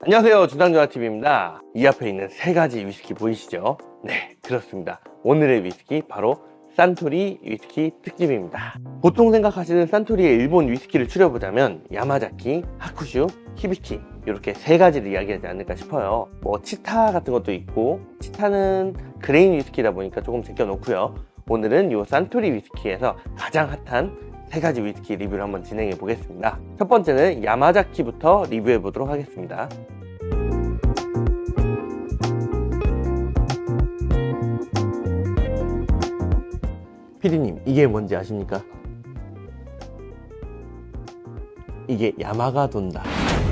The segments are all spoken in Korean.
안녕하세요, 주당조합TV입니다. 이 앞에 있는 세 가지 위스키 보이시죠? 네, 그렇습니다. 오늘의 위스키 바로 산토리 위스키 특집입니다. 보통 생각하시는 산토리의 일본 위스키를 추려보자면 야마자키, 하쿠슈, 히비키 이렇게 세 가지를 이야기하지 않을까 싶어요. 뭐 치타 같은 것도 있고, 치타는 그레인 위스키다 보니까 조금 제껴놓고요. 오늘은 이 산토리 위스키에서 가장 핫한 세 가지 위스키 리뷰를 한번 진행해 보겠습니다. 첫 번째는 야마자키부터 리뷰해 보도록 하겠습니다. 피디님, 이게 뭔지 아십니까? 이게 야마가 돈다.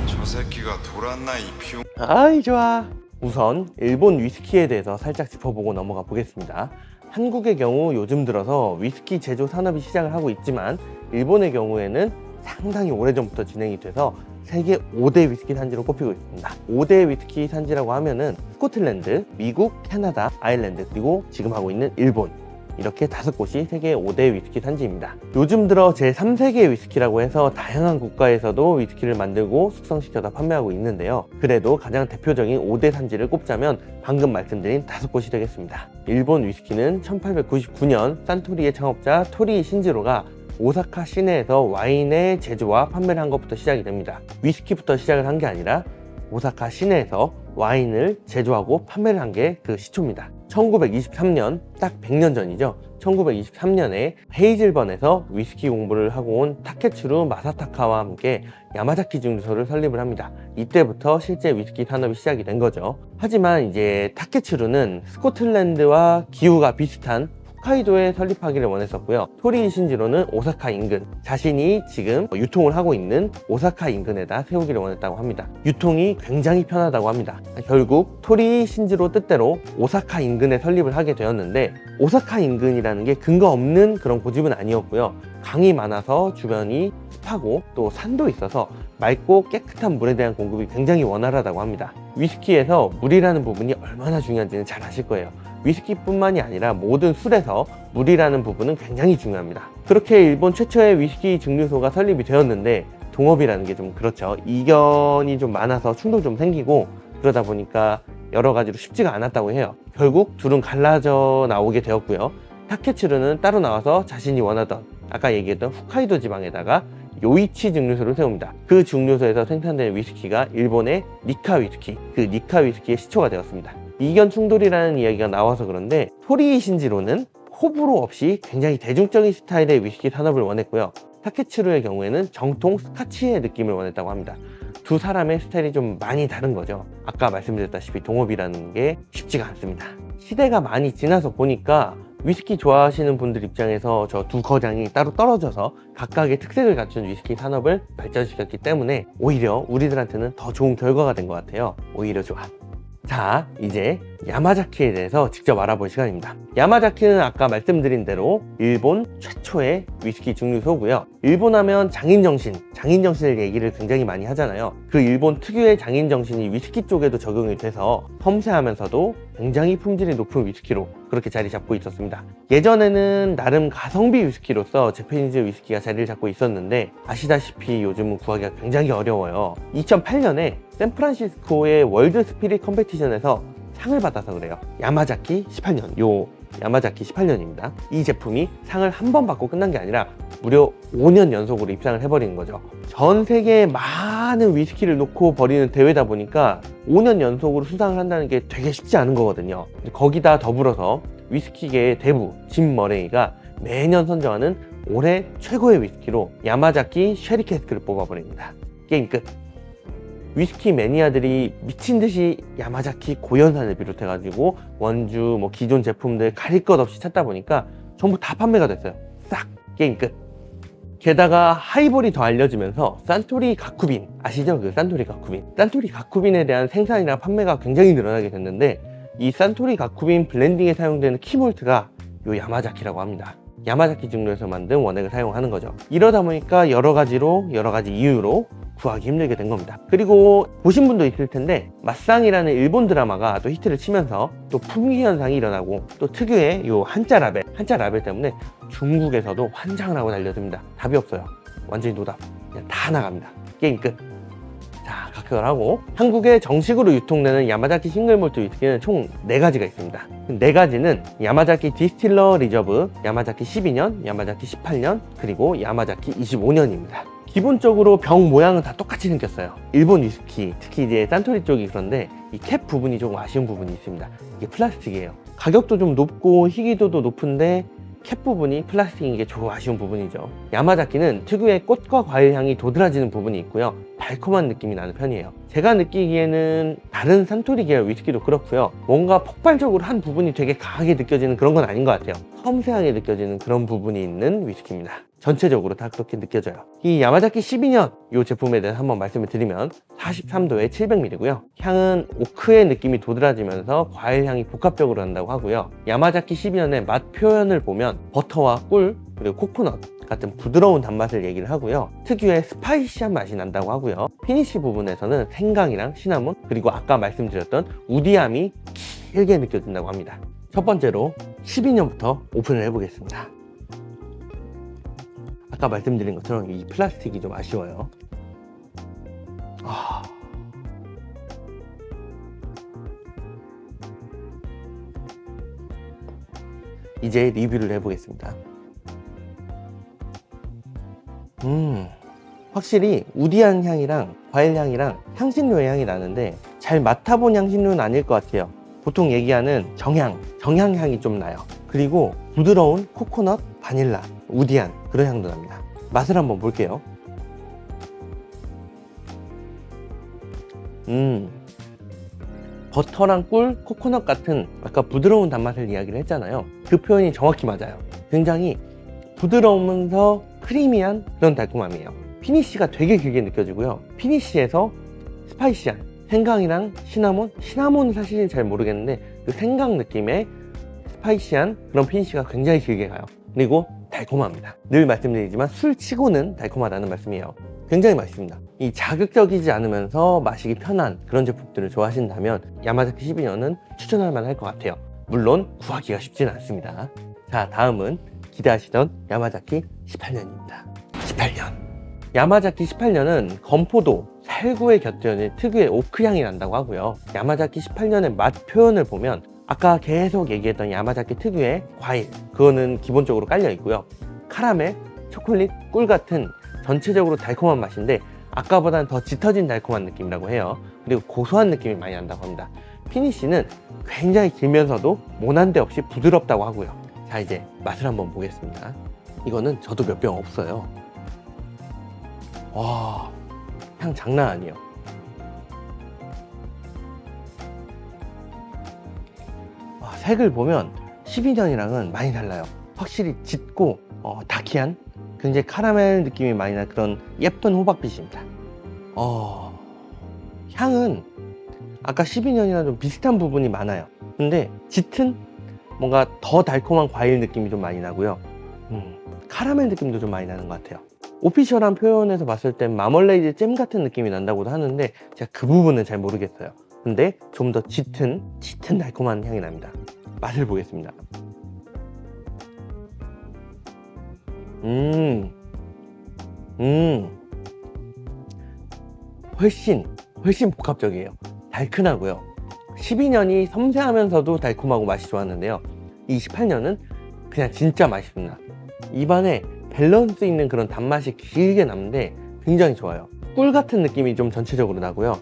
저 새끼가 돌았나 이 피용. 아이 좋아. 우선 일본 위스키에 대해서 살짝 짚어보고 넘어가 보겠습니다. 한국의 경우 요즘 들어서 위스키 제조 산업이 시작을 하고 있지만 일본의 경우에는 상당히 오래전부터 진행이 돼서 세계 5대 위스키 산지로 꼽히고 있습니다. 5대 위스키 산지라고 하면은 스코틀랜드, 미국, 캐나다, 아일랜드, 그리고 지금 하고 있는 일본, 이렇게 5곳이 세계 5대 위스키 산지입니다. 요즘 들어 제3세계 위스키라고 해서 다양한 국가에서도 위스키를 만들고 숙성시켜서 판매하고 있는데요. 그래도 가장 대표적인 5대 산지를 꼽자면 방금 말씀드린 5곳이 되겠습니다. 일본 위스키는 1899년 산토리의 창업자 토리 신지로가 오사카 시내에서 와인의 제조와 판매를 한 것부터 시작이 됩니다. 위스키부터 시작을 한 게 아니라 오사카 시내에서 와인을 제조하고 판매를 한 게 그 시초입니다. 1923년, 딱 100년 전이죠. 1923년에 헤이즐번에서 위스키 공부를 하고 온 타케츠루 마사타카와 함께 야마자키 증류소를 설립을 합니다. 이때부터 실제 위스키 산업이 시작이 된 거죠. 하지만 이제 타케츠루는 스코틀랜드와 기후가 비슷한 홋카이도에 설립하기를 원했었고요. 토리 신지로는 오사카 인근, 자신이 지금 유통을 하고 있는 오사카 인근에다 세우기를 원했다고 합니다. 유통이 굉장히 편하다고 합니다. 결국 토리 신지로 뜻대로 오사카 인근에 설립을 하게 되었는데, 오사카 인근이라는 게 근거 없는 그런 고집은 아니었고요. 강이 많아서 주변이 습하고 또 산도 있어서 맑고 깨끗한 물에 대한 공급이 굉장히 원활하다고 합니다. 위스키에서 물이라는 부분이 얼마나 중요한지는 잘 아실 거예요. 위스키뿐만이 아니라 모든 술에서 물이라는 부분은 굉장히 중요합니다. 그렇게 일본 최초의 위스키 증류소가 설립이 되었는데, 동업이라는 게 좀 그렇죠. 이견이 좀 많아서 충돌 좀 생기고 그러다 보니까 여러 가지로 쉽지가 않았다고 해요. 결국 둘은 갈라져 나오게 되었고요. 타케츠루는 따로 나와서 자신이 원하던 아까 얘기했던 홋카이도 지방에다가 요이치 증류소를 세웁니다. 그 증류소에서 생산된 위스키가 일본의 니카 위스키, 그 니카 위스키의 시초가 되었습니다. 이견 충돌이라는 이야기가 나와서 그런데 토리 신지로는 호불호 없이 굉장히 대중적인 스타일의 위스키 산업을 원했고요. 타케츠루의 경우에는 정통 스카치의 느낌을 원했다고 합니다. 두 사람의 스타일이 좀 많이 다른 거죠. 아까 말씀드렸다시피 동업이라는 게 쉽지가 않습니다. 시대가 많이 지나서 보니까 위스키 좋아하시는 분들 입장에서 저 두 거장이 따로 떨어져서 각각의 특색을 갖춘 위스키 산업을 발전시켰기 때문에 오히려 우리들한테는 더 좋은 결과가 된 것 같아요. 오히려 좋아. 자, 이제 야마자키에 대해서 직접 알아볼 시간입니다. 야마자키는 아까 말씀드린 대로 일본 최초의 위스키 증류소고요. 일본 하면 장인정신을 얘기를 굉장히 많이 하잖아요. 그 일본 특유의 장인정신이 위스키 쪽에도 적용이 돼서 섬세하면서도 굉장히 품질이 높은 위스키로 그렇게 자리 잡고 있었습니다. 예전에는 나름 가성비 위스키로서 재패니즈 위스키가 자리를 잡고 있었는데, 아시다시피 요즘은 구하기가 굉장히 어려워요. 2008년에 샌프란시스코의 월드 스피릿 컴페티션에서 상을 받아서 그래요. 야마자키 18년, 야마자키 18년입니다. 이 제품이 상을 한 번 받고 끝난 게 아니라 무려 5년 연속으로 입상을 해버리는 거죠. 전 세계에 많은 위스키를 놓고 벌이는 대회다 보니까 5년 연속으로 수상을 한다는 게 되게 쉽지 않은 거거든요. 거기다 더불어서 위스키계의 대부 짐 머레이가 매년 선정하는 올해 최고의 위스키로 야마자키 쉐리 캐스크를 뽑아버립니다. 게임 끝. 위스키 매니아들이 미친듯이 야마자키 고연산을 비롯해가지고 원주, 기존 제품들 가릴 것 없이 찾다 보니까 전부 다 판매가 됐어요. 싹! 게임 끝. 게다가 하이볼이 더 알려지면서 산토리 가쿠빈, 아시죠? 그 산토리 가쿠빈. 산토리 가쿠빈에 대한 생산이랑 판매가 굉장히 늘어나게 됐는데, 이 산토리 가쿠빈 블렌딩에 사용되는 키몰트가 요 야마자키라고 합니다. 야마자키 증류에서 만든 원액을 사용하는 거죠. 이러다 보니까 여러 가지 이유로 구하기 힘들게 된 겁니다. 그리고 보신 분도 있을 텐데, 맛상이라는 일본 드라마가 또 히트를 치면서 또 품귀 현상이 일어나고, 또 특유의 요 한자 라벨 때문에 중국에서도 환장을 하고 달려듭니다. 답이 없어요. 완전히 노답. 그냥 다 나갑니다. 게임 끝. 자, 각별하고 한국에 정식으로 유통되는 야마자키 싱글몰트 위스키는 총 4가지가 있습니다. 4가지는 야마자키 디스틸러 리저브, 야마자키 12년, 야마자키 18년, 그리고 야마자키 25년입니다. 기본적으로 병 모양은 다 똑같이 생겼어요. 일본 위스키, 특히 이제 산토리 쪽이 그런데 이 캡 부분이 조금 아쉬운 부분이 있습니다. 이게 플라스틱이에요. 가격도 좀 높고 희귀도도 높은데 캡 부분이 플라스틱인 게 조금 아쉬운 부분이죠. 야마자키는 특유의 꽃과 과일 향이 도드라지는 부분이 있고요. 달콤한 느낌이 나는 편이에요. 제가 느끼기에는 다른 산토리 계열 위스키도 그렇고요. 뭔가 폭발적으로 한 부분이 되게 강하게 느껴지는 그런 건 아닌 것 같아요. 섬세하게 느껴지는 그런 부분이 있는 위스키입니다. 전체적으로 다 그렇게 느껴져요. 이 야마자키 12년 이 제품에 대해서 한번 말씀을 드리면 43도에 700ml고요. 향은 오크의 느낌이 도드라지면서 과일 향이 복합적으로 난다고 하고요. 야마자키 12년의 맛 표현을 보면 버터와 꿀 그리고 코코넛 같은 부드러운 단맛을 얘기를 하고요. 특유의 스파이시한 맛이 난다고 하고요. 피니쉬 부분에서는 생강이랑 시나몬 그리고 아까 말씀드렸던 우디함이 길게 느껴진다고 합니다. 첫 번째로 12년부터 오픈을 해보겠습니다. 아까 말씀드린 것처럼 이 플라스틱이 좀 아쉬워요. 이제 리뷰를 해보겠습니다. 확실히 우디한 향이랑 과일 향이랑 향신료의 향이 나는데 잘 맡아본 향신료는 아닐 것 같아요. 보통 얘기하는 정향 향이 좀 나요. 그리고 부드러운 코코넛, 바닐라, 우디한 그런 향도 납니다. 맛을 한번 볼게요. 버터랑 꿀, 코코넛 같은 아까 부드러운 단맛을 이야기를 했잖아요. 그 표현이 정확히 맞아요. 굉장히 부드러우면서 크리미한 그런 달콤함이에요. 피니쉬가 되게 길게 느껴지고요. 피니쉬에서 스파이시한 생강이랑 시나몬은 사실 잘 모르겠는데 그 생강 느낌의 스파이시한 그런 피니쉬가 굉장히 길게 가요. 그리고 달콤합니다. 늘 말씀드리지만 술 치고는 달콤하다는 말씀이에요. 굉장히 맛있습니다. 이 자극적이지 않으면서 마시기 편한 그런 제품들을 좋아하신다면 야마자키 12년은 추천할 만할 것 같아요. 물론 구하기가 쉽지는 않습니다. 자, 다음은 기대하시던 야마자키 18년입니다. 18년. 야마자키 18년은 건포도, 살구에 곁들여진 특유의 오크 향이 난다고 하고요. 야마자키 18년의 맛 표현을 보면 아까 계속 얘기했던 야마자키 특유의 과일, 그거는 기본적으로 깔려 있고요. 카라멜, 초콜릿, 꿀 같은 전체적으로 달콤한 맛인데 아까보다는 더 짙어진 달콤한 느낌이라고 해요. 그리고 고소한 느낌이 많이 난다고 합니다. 피니쉬는 굉장히 길면서도 모난 데 없이 부드럽다고 하고요. 자, 이제 맛을 한번 보겠습니다. 이거는 저도 몇 병 없어요. 와, 향 장난 아니에요. 와, 색을 보면 12년이랑은 많이 달라요. 확실히 짙고 다키한 굉장히 카라멜 느낌이 많이 나는 그런 예쁜 호박빛입니다. 향은 아까 12년이랑 좀 비슷한 부분이 많아요. 근데 짙은 뭔가 더 달콤한 과일 느낌이 좀 많이 나고요. 카라멜 느낌도 좀 많이 나는 것 같아요. 오피셜한 표현에서 봤을 땐 마멀레이드 잼 같은 느낌이 난다고도 하는데 제가 그 부분은 잘 모르겠어요. 근데 좀 더 짙은 달콤한 향이 납니다. 맛을 보겠습니다. 훨씬 복합적이에요. 달큰하고요. 12년이 섬세하면서도 달콤하고 맛이 좋았는데요. 이 18년은 그냥 진짜 맛있습니다. 입안에 밸런스 있는 그런 단맛이 길게 남는데 굉장히 좋아요. 꿀 같은 느낌이 좀 전체적으로 나고요.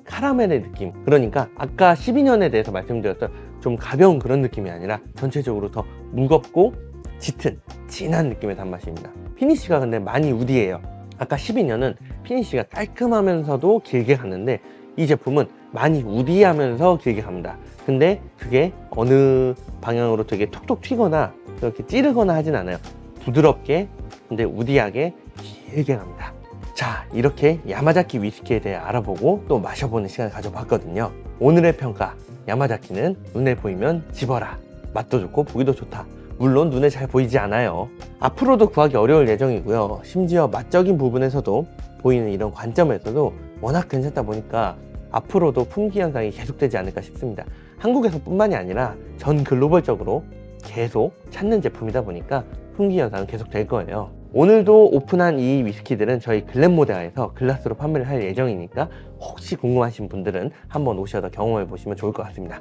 카라멜의 느낌. 그러니까 아까 12년에 대해서 말씀드렸던 좀 가벼운 그런 느낌이 아니라 전체적으로 더 무겁고 짙은 진한 느낌의 단맛입니다. 피니쉬가 근데 많이 우디해요. 아까 12년은 피니쉬가 깔끔하면서도 길게 갔는데 이 제품은 많이 우디하면서 길게 갑니다. 근데 그게 어느 방향으로 되게 톡톡 튀거나 그렇게 찌르거나 하진 않아요. 부드럽게 근데 우디하게 길게 갑니다. 자, 이렇게 야마자키 위스키에 대해 알아보고 또 마셔보는 시간을 가져봤거든요. 오늘의 평가, 야마자키는 눈에 보이면 집어라. 맛도 좋고 보기도 좋다. 물론 눈에 잘 보이지 않아요. 앞으로도 구하기 어려울 예정이고요. 심지어 맛적인 부분에서도 보이는 이런 관점에서도 워낙 괜찮다 보니까 앞으로도 품귀 현상이 계속되지 않을까 싶습니다. 한국에서 뿐만이 아니라 전 글로벌적으로 계속 찾는 제품이다 보니까 품귀 현상은 계속 될 거예요. 오늘도 오픈한 이 위스키들은 저희 글렌모데아에서 글라스로 판매를 할 예정이니까 혹시 궁금하신 분들은 한번 오셔서 경험해 보시면 좋을 것 같습니다.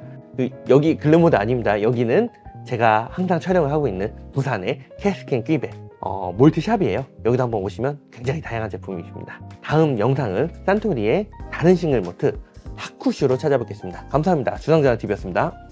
여기 글렌모데 아닙니다. 여기는 제가 항상 촬영을 하고 있는 부산의 캐스켄 퀴베 몰트샵이에요. 여기도 한번 오시면 굉장히 다양한 제품이 있습니다. 다음 영상은 산토리의 다른 싱글 모트 하쿠슈로 찾아뵙겠습니다. 감사합니다. 주상전화TV였습니다.